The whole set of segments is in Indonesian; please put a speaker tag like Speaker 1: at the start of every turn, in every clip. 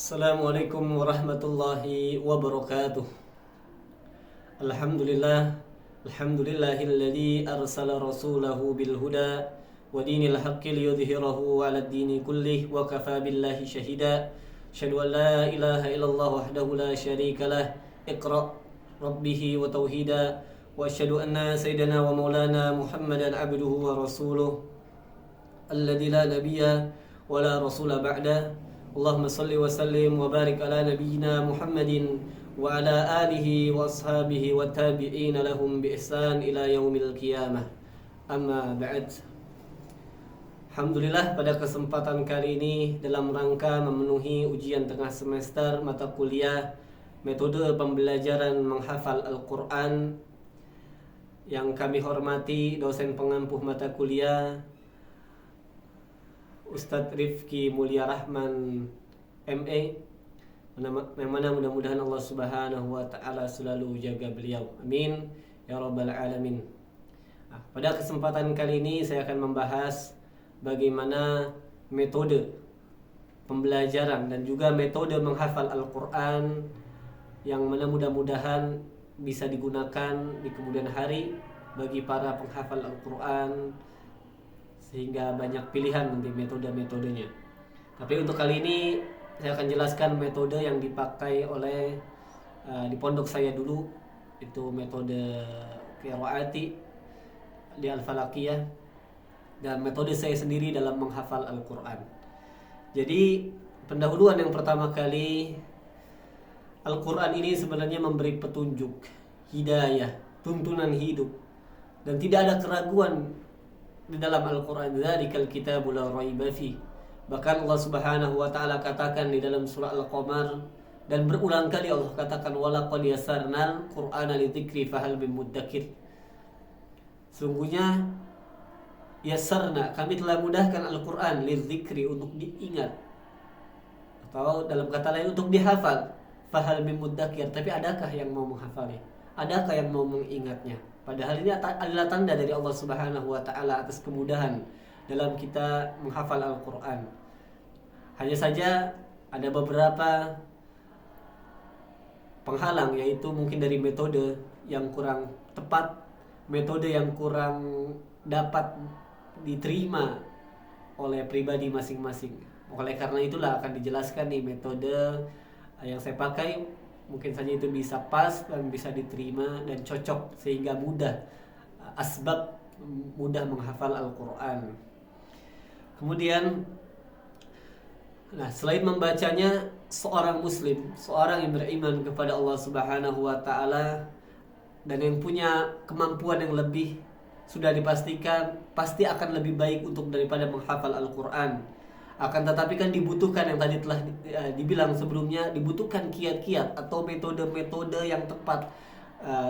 Speaker 1: Assalamualaikum warahmatullahi wabarakatuh. Alhamdulillah. Alhamdulillahilladzi arsala rasulahu bil huda wa dinil haqqi liyudhhirahu 'alad dini kullih wa kafa billahi shahida. Asyhadu an la ilaha illallah wahdahu la syarika lah. Iqra rabbihi wa tauhida wa asyhadu anna sayyidana wa maulana Muhammadan 'abduhu wa rasuluh alladzi la nabiyya wa la rasula ba'da. Allahumma salli wa sallim wa barik ala nabiyyina Muhammadin wa ala alihi wa ashabihi wa tabi'ina lahum bi ihsan ila yaumil qiyamah. Amma ba'd. Alhamdulillah, pada kesempatan kali ini dalam rangka memenuhi ujian tengah semester mata kuliah metode pembelajaran menghafal Al-Quran, yang kami hormati dosen pengampuh mata kuliah Ustadz Rifki Mulia Rahman MA, yang mana mudah-mudahan Allah Subhanahu wa Ta'ala selalu jaga beliau, amin ya rabbal alamin. Pada kesempatan kali ini saya akan membahas bagaimana metode pembelajaran dan juga metode menghafal Al-Quran yang mana mudah-mudahan bisa digunakan di kemudian hari bagi para penghafal Al-Quran, sehingga banyak pilihan nanti metode-metodenya. Tapi untuk kali ini saya akan jelaskan metode yang dipakai oleh di pondok saya dulu, itu metode qiraati di Al-Falaqiyah, dan metode saya sendiri dalam menghafal Al-Quran. Jadi pendahuluan yang pertama kali, Al-Quran ini sebenarnya memberi petunjuk, hidayah, tuntunan hidup, dan tidak ada keraguan di dalam Al-Quran. Dzalikal kitabul la raiba fi. Bahkan Allah Subhanahu wa Ta'ala katakan di dalam surah Al-Qamar, dan berulang kali Allah katakan walaqad yassarnal Qur'ana lidzikri fahal min muddakir. Sungguhnya yassarna, kami telah mudahkan Al-Quran lidzikri, untuk diingat, atau dalam kata lain untuk dihafal, fahal min muddakir. Tapi adakah yang mau menghafalnya? Adakah yang mau mengingatnya? Padahal ini adalah tanda dari Allah Subhanahu wa Ta'ala atas kemudahan dalam kita menghafal Al-Quran. Hanya saja ada beberapa penghalang, yaitu mungkin dari metode yang kurang tepat, metode yang kurang dapat diterima oleh pribadi masing-masing. Oleh karena itulah akan dijelaskan nih metode yang saya pakai. Mungkin saja itu bisa pas dan bisa diterima dan cocok, sehingga mudah, asbab mudah menghafal Al-Quran. Kemudian, selain membacanya, seorang muslim, seorang yang beriman kepada Allah Subhanahu wa Ta'ala dan yang punya kemampuan yang lebih, sudah dipastikan pasti akan lebih baik untuk daripada menghafal Al-Quran. Akan tetapi kan dibutuhkan, yang tadi telah dibilang sebelumnya, dibutuhkan kiat-kiat atau metode-metode yang tepat,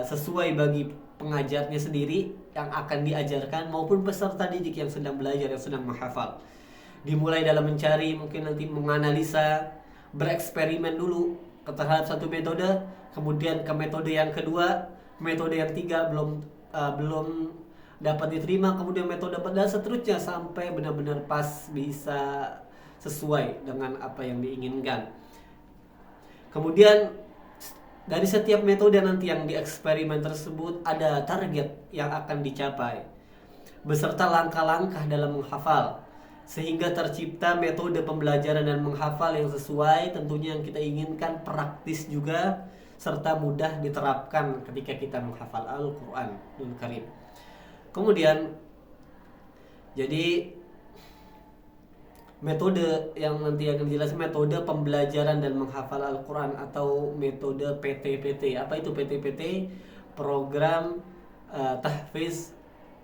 Speaker 1: sesuai bagi pengajarnya sendiri yang akan diajarkan maupun peserta didik yang sedang belajar, yang sedang menghafal. Dimulai dalam mencari, mungkin nanti menganalisa, bereksperimen dulu terhadap satu metode, kemudian ke metode yang kedua, metode yang tiga belum dapat diterima, kemudian metode dan seterusnya sampai benar-benar pas, bisa sesuai dengan apa yang diinginkan. Kemudian dari setiap metode nanti yang dieksperimen tersebut ada target yang akan dicapai beserta langkah-langkah dalam menghafal, sehingga tercipta metode pembelajaran dan menghafal yang sesuai tentunya yang kita inginkan, praktis juga, serta mudah diterapkan ketika kita menghafal Al-Quranul Karim. Kemudian, jadi metode yang nanti akan dijelaskan, metode pembelajaran dan menghafal Al-Quran atau metode PTPT. Apa itu PTPT? Program Tahfiz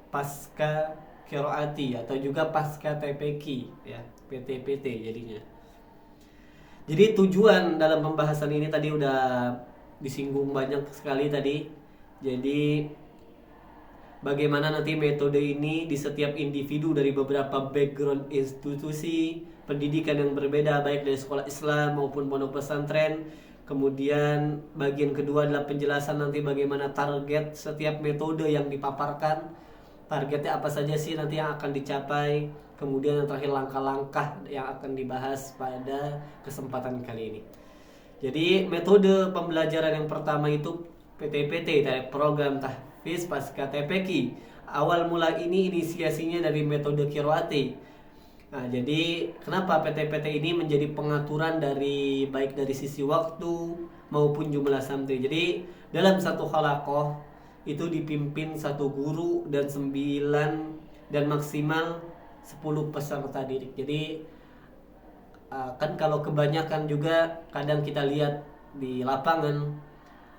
Speaker 1: Pasca Qiraati atau juga Pasca TPQ, ya, PTPT jadinya. Jadi tujuan dalam pembahasan ini tadi udah disinggung banyak sekali tadi. Jadi bagaimana nanti metode ini di setiap individu dari beberapa background institusi pendidikan yang berbeda, baik dari sekolah Islam maupun pondok pesantren. Kemudian bagian kedua adalah penjelasan nanti bagaimana target setiap metode yang dipaparkan, targetnya apa saja sih nanti yang akan dicapai, kemudian yang terakhir langkah-langkah yang akan dibahas pada kesempatan kali ini. Jadi metode pembelajaran yang pertama itu PTPT, program tahfiz pasca TPQ. Awal mula ini inisiasinya dari metode Qiraati. Nah, jadi kenapa PT-PT ini menjadi pengaturan dari baik dari sisi waktu maupun jumlah santri. Jadi dalam satu halaqah itu dipimpin satu guru dan 9 dan maksimal 10 peserta didik. Jadi kan kalau kebanyakan juga kadang kita lihat di lapangan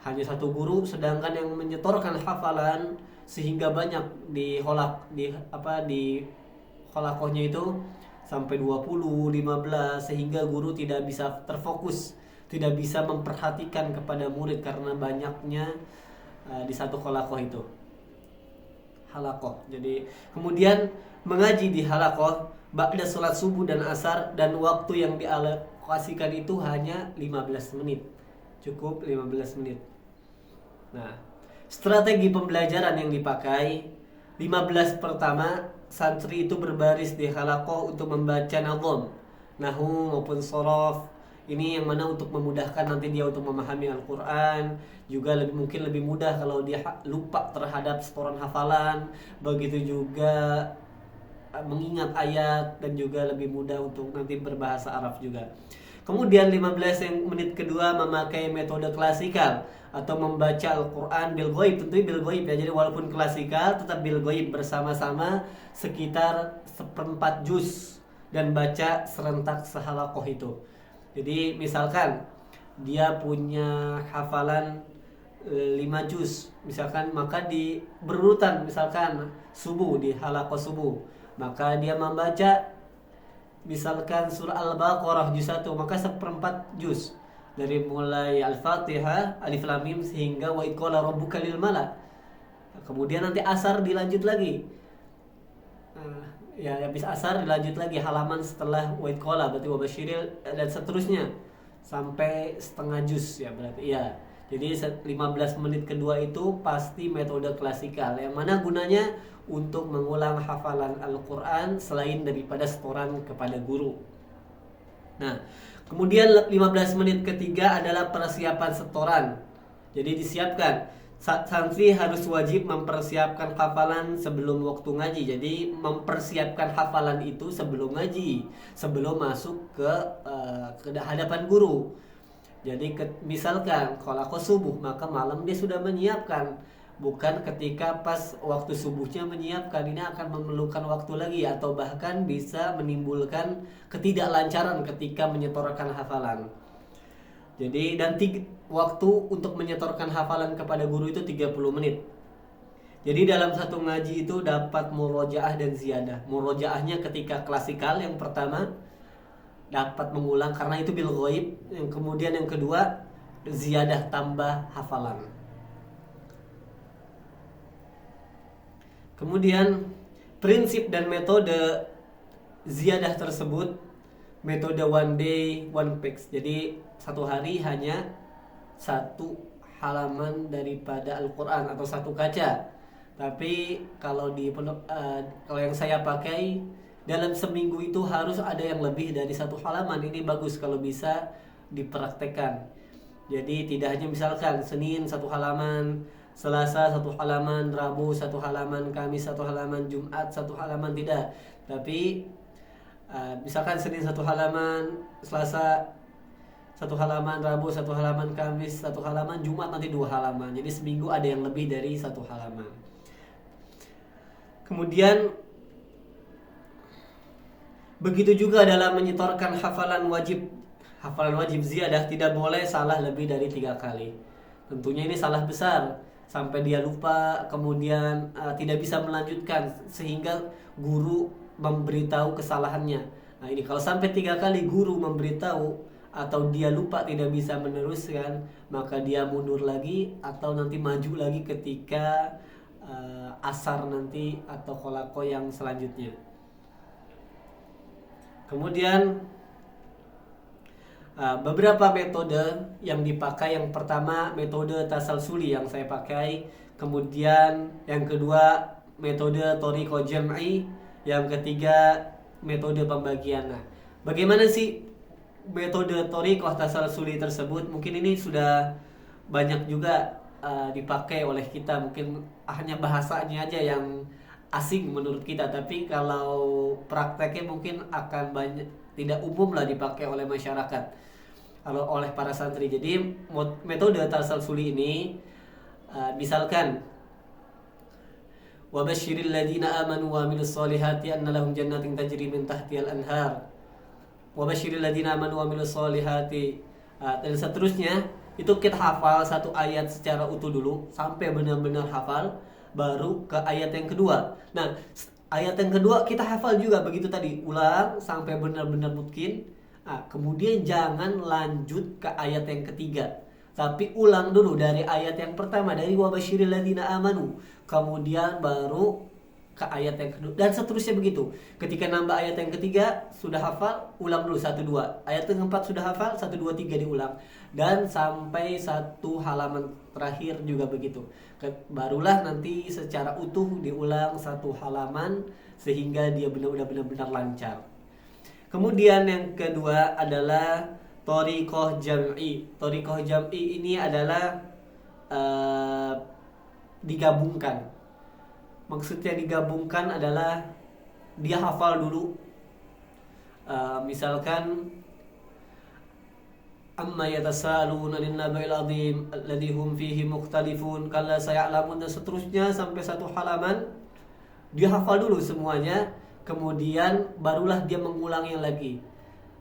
Speaker 1: hanya satu guru, sedangkan yang menyetorkan hafalan sehingga banyak di halaqahnya itu sampai 20, 15, sehingga guru tidak bisa terfokus, tidak bisa memperhatikan kepada murid karena banyaknya di satu halaqah itu. Halaqah. Jadi kemudian mengaji di halaqah ba'da sholat subuh dan asar, dan waktu yang dialokasikan itu hanya 15 menit. Cukup 15 menit. Nah, strategi pembelajaran yang dipakai 15 pertama, santri itu berbaris di halaqah untuk membaca nadham, nahwu maupun shorof. Ini yang mana untuk memudahkan nanti dia untuk memahami Al-Quran. Juga mungkin lebih mudah kalau dia lupa terhadap setoran hafalan. Begitu juga mengingat ayat, dan juga lebih mudah untuk nanti berbahasa Arab juga. Kemudian 15 menit kedua memakai metode klasikal atau membaca Al-Quran bil ghaib. Tentu bil ghaib ya, jadi walaupun klasikal tetap bil ghaib bersama-sama sekitar 1/4 juz dan baca serentak sehalaqah itu. Jadi misalkan dia punya hafalan 5 juz misalkan, maka di berurutan misalkan subuh, di halaqah subuh, maka dia membaca misalkan surah Al-Baqarah juz 1, maka 1/4 juz dari mulai Al-Fatihah, Alif Lam Mim sehingga wa iqala rabbuka lil mala. Kemudian nanti asar dilanjut lagi. Ya habis asar dilanjut lagi halaman setelah wa iqala, berarti wa basyiril, dan seterusnya sampai setengah juz ya berarti. Ya. Jadi 15 menit kedua itu pasti metode klasikal, yang mana gunanya untuk mengulang hafalan Al-Quran selain daripada setoran kepada guru. Nah, kemudian 15 menit ketiga adalah persiapan setoran. Jadi disiapkan, santri harus wajib mempersiapkan hafalan sebelum waktu ngaji. Jadi mempersiapkan hafalan itu sebelum ngaji, sebelum masuk ke hadapan guru. Jadi misalkan kalau aku subuh, maka malam dia sudah menyiapkan, bukan ketika pas waktu subuhnya menyiapkan. Ini akan memerlukan waktu lagi, atau bahkan bisa menimbulkan ketidaklancaran ketika menyetorkan hafalan. Jadi waktu untuk menyetorkan hafalan kepada guru itu 30 menit. Jadi dalam satu ngaji itu dapat murojaah dan ziyadah. Murojaahnya ketika klasikal yang pertama dapat mengulang karena itu bil ghaib. Yang kemudian yang kedua ziyadah, tambah hafalan. Kemudian prinsip dan metode ziyadah tersebut metode one day one page. Jadi satu hari hanya satu halaman daripada Al-Quran atau satu kaca. Tapi kalau kalau yang saya pakai dalam seminggu itu harus ada yang lebih dari satu halaman. Ini bagus kalau bisa dipraktekkan. Jadi tidak hanya misalkan Senin satu halaman, Selasa satu halaman, Rabu satu halaman, Kamis satu halaman, Jumat satu halaman, tidak. Tapi misalkan Senin satu halaman, Selasa satu halaman, Rabu satu halaman, Kamis satu halaman, Jumat nanti 2 halaman. Jadi seminggu ada yang lebih dari 1 halaman. Kemudian begitu juga dalam menyetorkan hafalan wajib ziyadah, tidak boleh salah lebih dari 3 kali. Tentunya ini salah besar, sampai dia lupa, kemudian tidak bisa melanjutkan sehingga guru memberitahu kesalahannya. Nah ini kalau sampai 3 kali guru memberitahu atau dia lupa tidak bisa meneruskan, maka dia mundur lagi atau nanti maju lagi ketika asar nanti atau qalaqah yang selanjutnya. Kemudian beberapa metode yang dipakai. Yang pertama metode tasalsuli yang saya pakai. Kemudian yang kedua metode thariqah jam'i. Yang ketiga metode pembagian. Nah, bagaimana sih metode thoriqah tasalsuli tersebut? Mungkin ini sudah banyak juga dipakai oleh kita, mungkin hanya bahasanya aja yang asing menurut kita, tapi kalau prakteknya mungkin akan banyak, tidak umum lah dipakai oleh masyarakat, kalau oleh para santri. Jadi metode tasalsuli ini misalkan wabashiril ladina amanu wa amilus solihati anna lahum jannatin tajri min tahtihal anhar wabashiril ladina amanu wa amilus solihati, dan seterusnya. Itu kita hafal satu ayat secara utuh dulu sampai benar-benar hafal, baru ke ayat yang kedua. Nah, ayat yang kedua kita hafal juga begitu tadi, ulang sampai benar-benar mungkin. Kemudian jangan lanjut ke ayat yang ketiga, tapi ulang dulu dari ayat yang pertama, dari wabashiril ladina amanu, kemudian baru ke ayat yang kedua, dan seterusnya begitu. Ketika nambah ayat yang ketiga sudah hafal, ulang dulu 1 2. Ayat yang keempat sudah hafal, 1 2 3 diulang, dan sampai satu halaman terakhir juga begitu. Barulah nanti secara utuh diulang satu halaman sehingga dia benar-benar lancar. Kemudian yang kedua adalah thoriqah jam'i. Thoriqah jam'i ini adalah digabungkan. Maksudnya digabungkan adalah dia hafal dulu, misalkan amma yatasaaluna lin naba'il azim alladhi hum fihi mukhtalifun kalla saya'lamun, dan seterusnya sampai satu halaman dia hafal dulu semuanya, kemudian barulah dia mengulangnya lagi.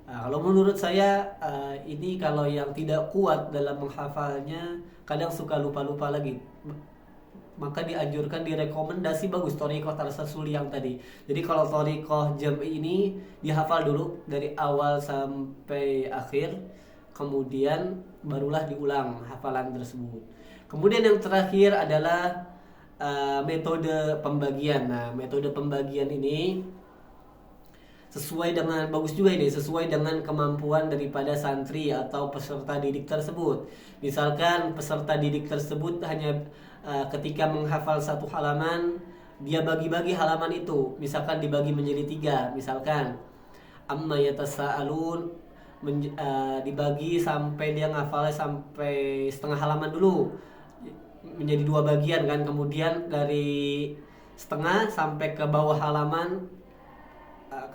Speaker 1: Kalau menurut saya ini kalau yang tidak kuat dalam menghafalnya kadang suka lupa-lupa lagi, maka dianjurkan, direkomendasi bagus thoriqah tasalsuli yang tadi. Jadi kalau thoriqah jam'i ini dihafal dulu dari awal sampai akhir, kemudian barulah diulang hafalan tersebut. Kemudian yang terakhir adalah metode pembagian. Nah, metode pembagian ini sesuai dengan, bagus juga ini, sesuai dengan kemampuan daripada santri atau peserta didik tersebut. Misalkan peserta didik tersebut hanya ketika menghafal satu halaman, dia bagi-bagi halaman itu, misalkan dibagi menjadi 3, misalkan amma yatasaalun dibagi sampai dia ngafalnya sampai setengah halaman dulu, menjadi 2 bagian kan, kemudian dari setengah sampai ke bawah halaman,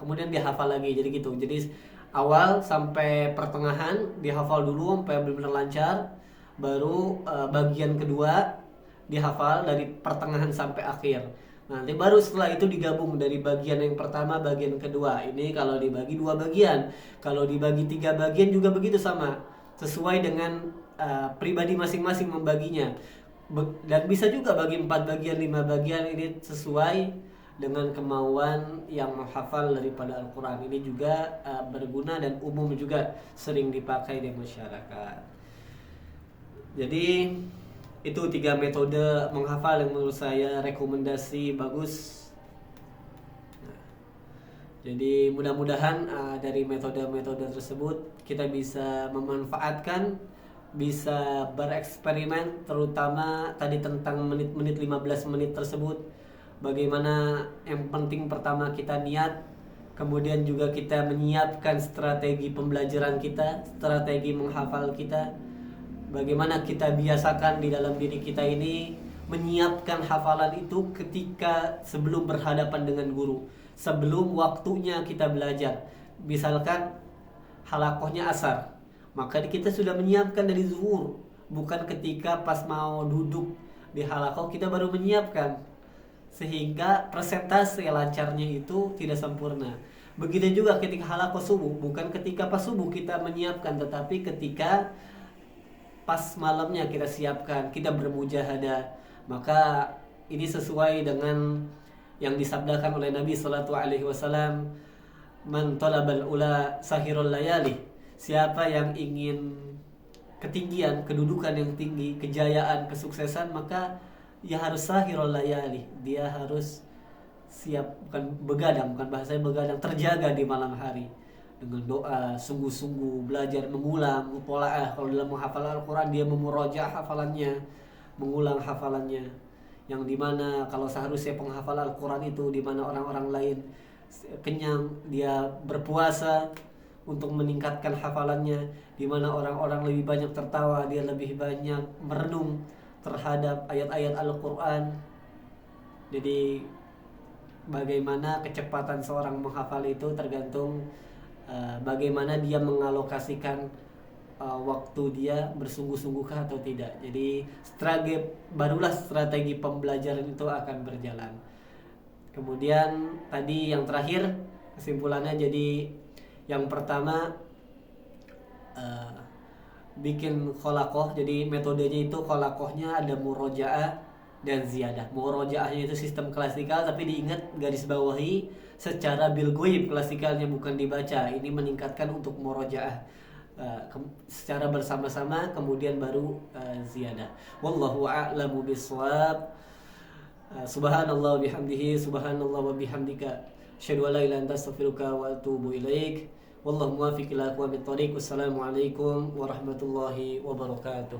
Speaker 1: kemudian dia hafal lagi, jadi gitu. Jadi awal sampai pertengahan dihafal dulu sampai benar-benar lancar, baru bagian kedua dihafal dari pertengahan sampai akhir. Nanti baru setelah itu digabung dari bagian yang pertama, bagian kedua. Ini kalau dibagi 2 bagian. Kalau dibagi 3 bagian juga begitu sama, sesuai dengan pribadi masing-masing membaginya. Dan bisa juga bagi 4 bagian, 5 bagian, ini sesuai dengan kemauan yang menghafal daripada Al-Quran. Ini juga berguna dan umum juga sering dipakai di masyarakat. Jadi itu 3 metode menghafal yang menurut saya rekomendasi bagus. Jadi mudah-mudahan dari metode-metode tersebut kita bisa memanfaatkan, bisa bereksperimen, terutama tadi tentang menit-menit 15 menit tersebut. Bagaimana yang penting pertama kita niat, kemudian juga kita menyiapkan strategi pembelajaran kita, strategi menghafal kita. Bagaimana kita biasakan di dalam diri kita ini menyiapkan hafalan itu ketika sebelum berhadapan dengan guru, sebelum waktunya kita belajar. Misalkan halakohnya asar, maka kita sudah menyiapkan dari zuhur, bukan ketika pas mau duduk di halakoh kita baru menyiapkan, sehingga presentasi lancarnya itu tidak sempurna. Begitu juga ketika halakoh subuh, bukan ketika pas subuh kita menyiapkan, tetapi ketika pas malamnya kita siapkan, kita bermujahadah. Maka ini sesuai dengan yang disabdakan oleh Nabi sallallahu alaihi wasallam, man talabal ula sahirul layali. Siapa yang ingin ketinggian, kedudukan yang tinggi, kejayaan, kesuksesan, maka dia harus sahirul layali. Dia harus siap, bukan begadang, bukan bahasanya begadang, terjaga di malam hari dengan doa, sungguh-sungguh belajar, mengulang, mutola'ah. Kalau dalam menghafal Al-Quran dia memurajaah hafalannya, mengulang hafalannya, yang dimana kalau seharusnya penghafal Al-Quran itu dimana orang-orang lain kenyang, dia berpuasa untuk meningkatkan hafalannya, di mana orang-orang lebih banyak tertawa, dia lebih banyak merenung terhadap ayat-ayat Al-Qur'an. Jadi bagaimana kecepatan seorang menghafal itu tergantung bagaimana dia mengalokasikan waktu dia bersungguh-sungguhkah atau tidak. Jadi barulah strategi pembelajaran itu akan berjalan. Kemudian tadi yang terakhir kesimpulannya, jadi yang pertama bikin kholakoh. Jadi metodenya itu kholakohnya ada murojaah dan ziyadah. Murojaahnya itu sistem klasikal, tapi diingat garis bawahi secara bil goib, klasikalnya bukan dibaca. Ini meningkatkan untuk murojaah secara bersama-sama, kemudian baru ziyadah. Wallahu a'lamu bissawab. Subhanallah bihamdihi, subhanallah wa bihamdika, asyhadu an la ilaha illa anta, astaghfiruka wa atubu ilaik. Wallahu muwaffiq ila aqwamit thoriq. Wassalamualaikum warahmatullahi wabarakatuh.